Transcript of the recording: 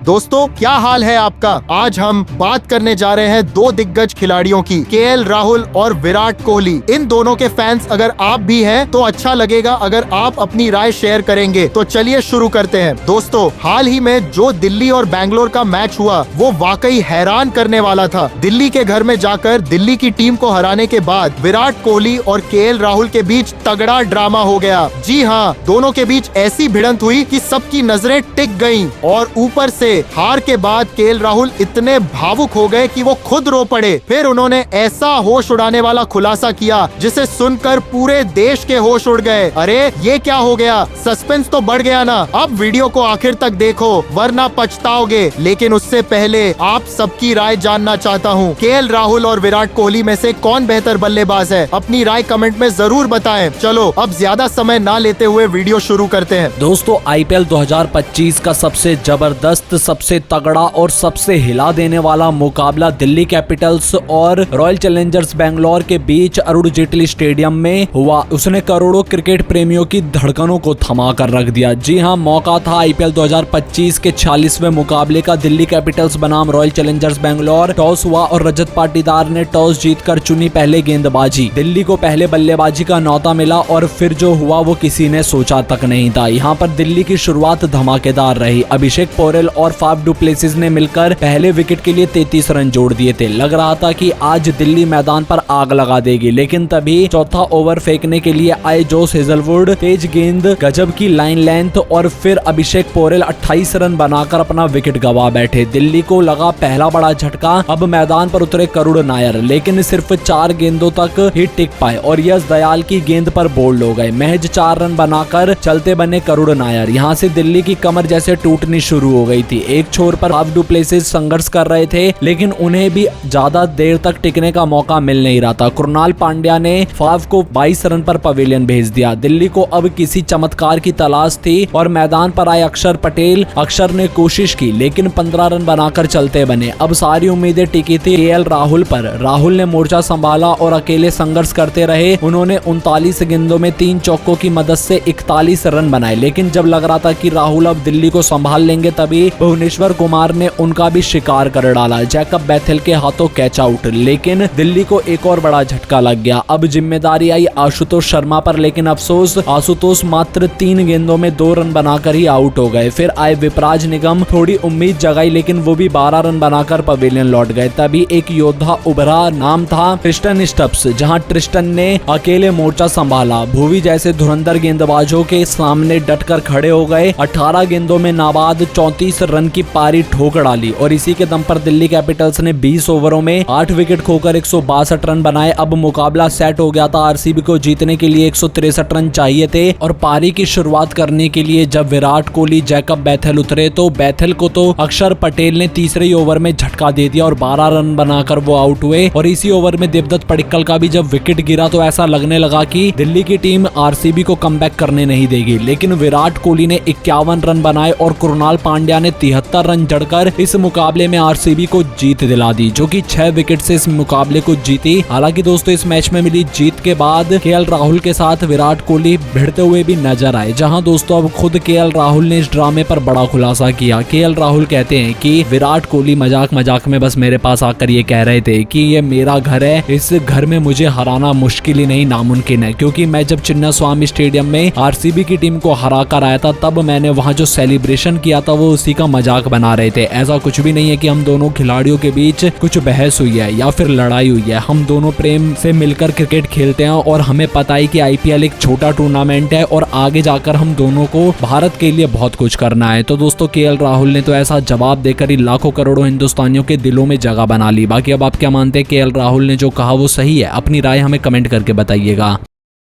दोस्तों क्या हाल है आपका। आज हम बात करने जा रहे हैं दो दिग्गज खिलाड़ियों की, केएल राहुल और विराट कोहली। इन दोनों के फैंस अगर आप भी हैं तो अच्छा लगेगा अगर आप अपनी राय शेयर करेंगे। तो चलिए शुरू करते हैं। दोस्तों हाल ही में जो दिल्ली और बैंगलोर का मैच हुआ वो वाकई हैरान करने वाला था। दिल्ली के घर में जाकर दिल्ली की टीम को हराने के बाद विराट कोहली और केएल राहुल के बीच तगड़ा ड्रामा हो गया। जी हाँ, दोनों के बीच ऐसी भिड़ंत हुई कि सबकी नजरें टिक गईं और ऊपर से हार के बाद केएल राहुल इतने भावुक हो गए कि वो खुद रो पड़े। फिर उन्होंने ऐसा होश उड़ाने वाला खुलासा किया जिसे सुनकर पूरे देश के होश उड़ गए। अरे ये क्या हो गया, सस्पेंस तो बढ़ गया ना। अब वीडियो को आखिर तक देखो वरना पछताओगे। लेकिन उससे पहले आप सबकी राय जानना चाहता हूँ, केएल राहुल और विराट कोहली में से कौन बेहतर बल्लेबाज है? अपनी राय कमेंट में जरूर बताएं। चलो अब ज्यादा समय ना लेते हुए वीडियो शुरू करते हैं। दोस्तों आईपीएल 2025 का सबसे जबरदस्त, सबसे तगड़ा और सबसे हिला देने वाला मुकाबला दिल्ली कैपिटल्स और रॉयल चैलेंजर्स बैंगलोर के बीच अरुण जेटली स्टेडियम में हुआ। उसने करोड़ों क्रिकेट प्रेमियों की धड़कनों को थमा कर रख दिया। जी हां, मौका था आईपीएल 2025 के 46वें मुकाबले का। दिल्ली कैपिटल्स बनाम रॉयल चैलेंजर्स बैंगलोर। टॉस हुआ और रजत पाटीदार ने टॉस जीतकर चुनी पहले गेंदबाजी। दिल्ली को पहले बल्लेबाजी का न्यौता मिला और फिर जो हुआ वो किसी ने सोचा तक नहीं था। यहाँ पर दिल्ली की शुरुआत धमाकेदार रही। अभिषेक पोरेल और फाफ डु प्लेसिस ने मिलकर पहले विकेट के लिए 33 रन जोड़ दिए थे। लग रहा था कि आज दिल्ली मैदान पर आग लगा देगी, लेकिन तभी चौथा ओवर फेंकने के लिए आए जोस हेजलवुड। तेज गेंद, गजब की लाइन लेंथ और फिर अभिषेक पोरेल 28 रन बनाकर अपना विकेट गंवा बैठे। दिल्ली को लगा पहला बड़ा झटका। अब मैदान पर उतरे करुण नायर, लेकिन सिर्फ 4 गेंदों तक ही टिक पाए और यश दयाल की गेंद पर बोल्ड हो गए। महज 4 रन बनाकर चलते बने करुण नायर। यहाँ से दिल्ली की कमर जैसे टूटनी शुरू हो गई थी। एक छोर पर फाफ डु प्लेसिस संघर्ष कर रहे थे, लेकिन उन्हें भी ज्यादा देर तक टिकने का मौका मिल नहीं रहा था। कृणाल पांड्या ने फाफ को 22 रन पर पवेलियन भेज दिया। दिल्ली को अब किसी चमत्कार की तलाश थी और मैदान पर आए अक्षर पटेल। अक्षर ने कोशिश की लेकिन 15 रन बनाकर चलते बने। अब सारी उम्मीदें टिकी थी केएल राहुल पर। राहुल ने मोर्चा संभाला और अकेले संघर्ष करते रहे। उन्होंने 39 गेंदों में 3 चौकों की मदद से 41 रन बनाए। लेकिन जब लग रहा था कि राहुल अब दिल्ली को संभाल लेंगे, तभी भुवनेश्वर कुमार ने उनका भी शिकार कर डाला। जैकब बैथेल के हाथों कैच आउट। लेकिन दिल्ली को एक और बड़ा झटका लग गया। अब जिम्मेदारी आई आशुतोष शर्मा पर, लेकिन अफसोस आशुतोष मात्र 3 गेंदों में 2 रन बनाकर ही आउट हो गए। फिर आए विपराज निगम, थोड़ी उम्मीद जगाई लेकिन वो भी 12 रन बनाकर पवेलियन लौट गए। तभी एक योद्धा उभरा, नाम था ट्रिस्टन स्टब्स। जहां ट्रिस्टन ने अकेले मोर्चा संभाला। भुवी जैसे धुरंधर गेंदबाजों के सामने डटकर खड़े हो गए। 18 गेंदों में नाबाद 34 रन की पारी ठोक डाली और इसी के दम पर दिल्ली कैपिटल्स ने 20 ओवरों में 8 विकेट खोकर 162 रन बनाए। अब मुकाबला सेट हो गया था। आरसीबी को जीतने के लिए 163 रन चाहिए थे और पारी की शुरुआत करने के लिए जब विराट कोहली, जैकब बैथेल उतरे तो बैथेल को तो अक्षर पटेल ने तीसरे ही ओवर में झटका दे दिया और 12 रन बनाकर वो आउट हुए। और इसी ओवर में देवदत्त पडिक्कल का भी जब विकेट गिरा तो ऐसा लगने लगा कि दिल्ली की टीम आरसीबी को कमबैक करने नहीं देगी। लेकिन विराट कोहली ने 51 रन बनाए और कृणाल पांड्या ने 73 रन जड़कर इस मुकाबले में आरसीबी को जीत दिला दी, जो कि 6 विकेट से इस मुकाबले को जीती। हालांकि दोस्तों इस मैच में मिली जीत के बाद केएल राहुल के साथ विराट कोहली भिड़ते हुए भी नजर आए। जहां दोस्तों अब खुद केएल राहुल ने इस ड्रामे पर बड़ा खुलासा किया। केएल राहुल कहते हैं कि विराट कोहली मजाक मजाक में बस मेरे पास आकर ये कह रहे थे कि ये मेरा घर है, इस घर में मुझे हराना मुश्किल ही नहीं नामुमकिन है। क्योंकि मैं जब चिन्नास्वामी स्टेडियम में आरसीबी की टीम को हरा कर आया था तब मैंने वहां जो सेलिब्रेशन किया था वो उसी का मजाक बना रहे थे। ऐसा कुछ भी नहीं है कि हम दोनों खिलाड़ियों के बीच कुछ बहस हुई है या फिर लड़ाई हुई है। हम दोनों प्रेम से मिलकर क्रिकेट खेलते हैं और हमें पता है कि आईपीएल एक छोटा टूर्नामेंट है और आगे जाकर हम दोनों को भारत के लिए बहुत कुछ करना है। तो दोस्तों केएल राहुल ने तो ऐसा जवाब देकर ही लाखों करोड़ों हिंदुस्तानियों के दिलों में जगह बना ली। बाकी अब आप क्या मानते हैं, केएल राहुल ने जो कहा वो सही है? अपनी राय हमें कमेंट करके बताइएगा।